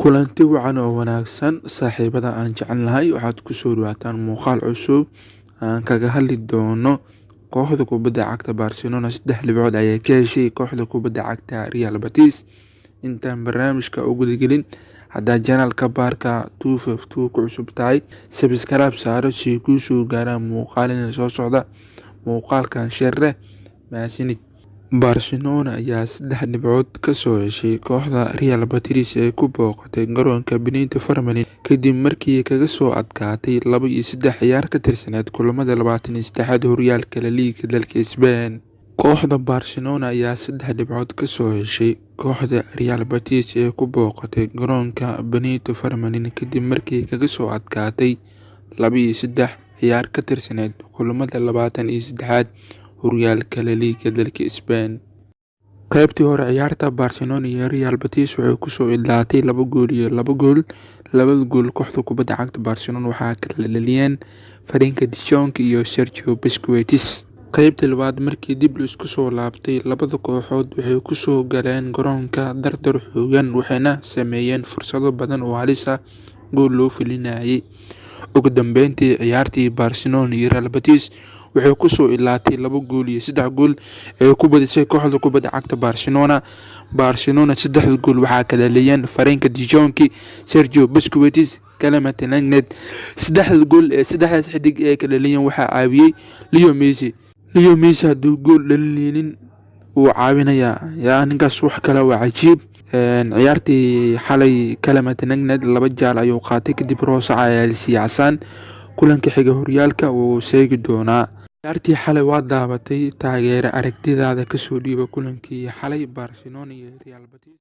kulanti wacan oo wanaagsan saaxiibada aan jecelnahay waxaad ku soo dhawaataan muuqaal cusub aan kaga hadli doono kooxda kubadda cagta Barcelona 3 dhibcood ayay ka heshay kooxda kubadda cagta Real Betis. intaan barnaamijka ugu gelin haddaa channelka Barca 252 ku cusub tahay subscribe saaro si ku soo gaaraan muuqaalada soo socda. muuqaalkan share maasinid Barcelona ayaa 3 dhibcood ka soo heshay kooxda Real Betis ee ku booqatay garoonka Benito Fernandes kadib markii kaga soo adkaatay 2-3 ciyaar ka tirsaneed kulamada 23 horyaalka La Liga dalka Spain. kooxda Barcelona ayaa 3 dhibcood ka soo heshay kooxda Real Betis ee ku booqatay garoonka Benito Fernandes kadib markii kaga soo adkaatay 2-3 ciyaar ka tirsaneed kulamada 23 horyaalka La Liga dalka Spain. qaybtii hore ciyaarta Barcelona iyo Real Betis waxay ku soo ilaatay 2 gool iyo 2 gool. labada gool kooxda kubadda cagta Barcelona waxaa kala dhaliyeen Frankie de Jong iyo Sergio Busquets. qaybtii labaad markii dib la isku soo laabtay labada kooxood waxay ku soo galeen garoonka dardar xoogan waxayna sameeyeen fursado badan oo halis ah gool loo filinayay. ugu dambeyntii ciyaartii Barcelona iyo Real Betis waxay ku soo ilaatay 2 gool iyo 3 gool ee ku badisay kooxda kubadda cagta Barcelona. 3 gool waxaa kala dhaliyeen Frankie de Jong, Sergio Busquets, Kaga, 3 gool ee 3 xidig ee kala dhaliyeen waxaa caawiyay Leo Messi hadduu gool dhalinin wuu caawinayaa ninkaas wax kale waa cajiib. ciyaartii xalay Kaga 2 jaal ayuu qaatay kadib roos ayaa la siiyay casaan. kulanka xiga horyaalka wuu seegi doonaa. ciyaartii xalay waa daabatay taageere aragtidaada ka soo dhiiba kulankii xalay Barcelona iyo Real Betis.